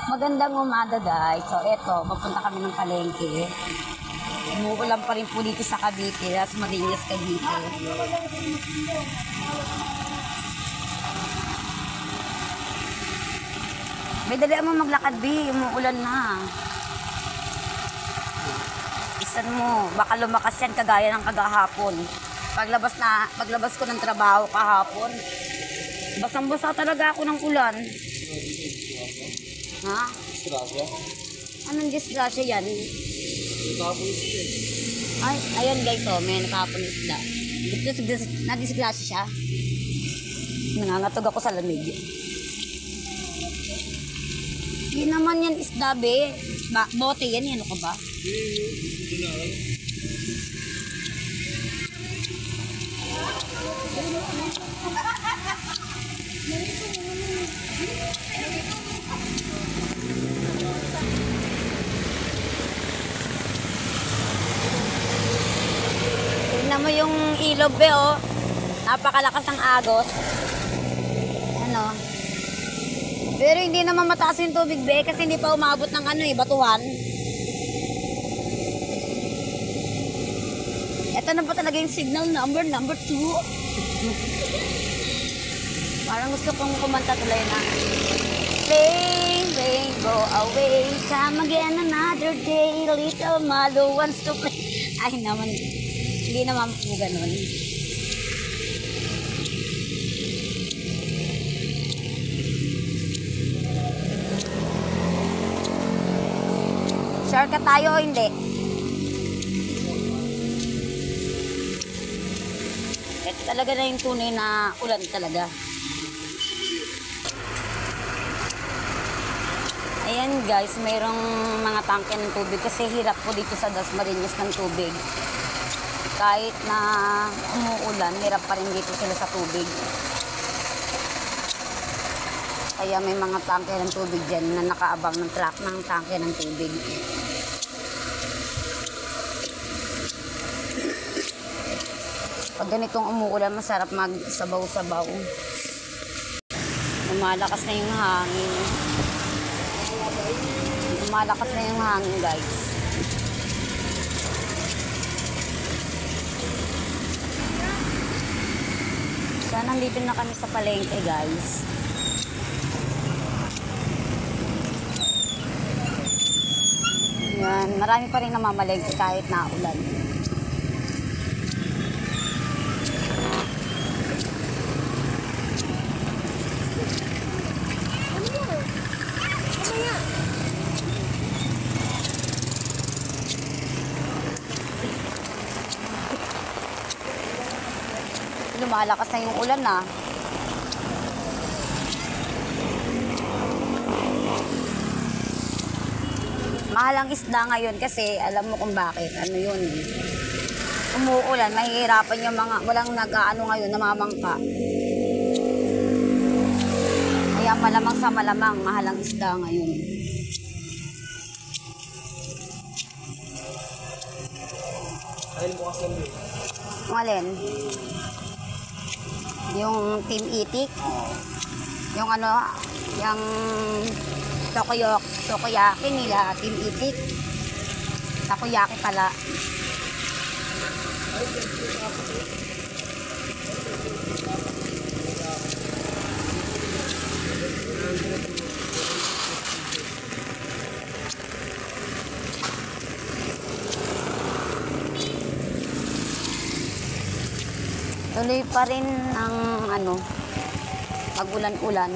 Magandang umaga guys. So eto, papunta kami ng palengke. Umuulan pa rin po dito sa Cavite, Las Marinas, Cavite. May dali mo maglakad, B. Umuulan na. Isan mo, baka lumakas yan kagaya ng kagahapon. Paglabas ko ng trabaho kahapon, basang-basa talaga ako ng ulan. Ha? Disgrasya? Anong disgrasya yan? Ay, ayun guys, oh, may nakapon isda. Na-disgrasya siya. Nangangatog ako sa lamig. Hindi naman yan isda, be. Bote yan, ano ka ba? Tignan mo yung ilog, be, oh. Napakalakas ng agos. Ano? Pero hindi naman mataas yung tubig, be, kasi hindi pa umabot ng ano, batuhan. Ito na pa talaga yung signal number 2. Parang gusto kong kumanta tuloy na. Rain, rain, go away. Come again another day. Little Malo wants to play. Ay naman, hindi naman po ganun. Shortcut tayo o hindi? Ito talaga na yung tunay na ulan talaga. Ayan guys, mayroong mga tangke ng tubig kasi hirap po dito sa Las Marinas ng tubig. Kahit na umuulan, hirap pa rin dito sila sa tubig. Kaya may mga tangke ng tubig dyan na nakaabang ng truck ng tangke ng tubig. Pag ganitong umuulan, masarap magsabaw-sabaw. Lumalakas na yung hangin. Lumalakas na yung hangin, guys. Sana nandito na kami sa palengke, guys. Yan, marami pa rin namamalengke kahit naulan. Lumalakas na yung ulan na. Mahal ang isda ngayon kasi alam mo kung bakit. Ano yun? Umuulan, mahihirapan yung mga walang nag-aano ngayon, namamangka. Kaya malamang sa malamang, mahal ang isda ngayon. Ayun mo kasi mo. Alin? Yung Team Itik? Yung ano, yung Takoyaki nila, Team Itik. Takoyaki pala. Tuloy pa rin ang ano, pag-ulan-ulan.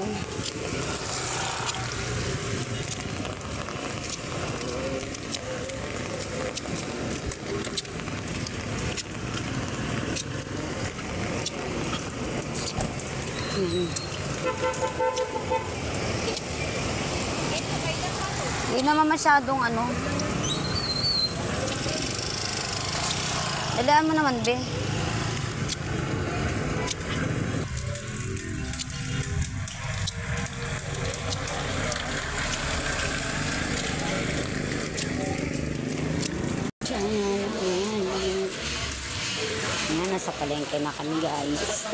Hindi naman masyadong ano. Dalaan mo naman, be. Ayan, nasa palengke na kami guys.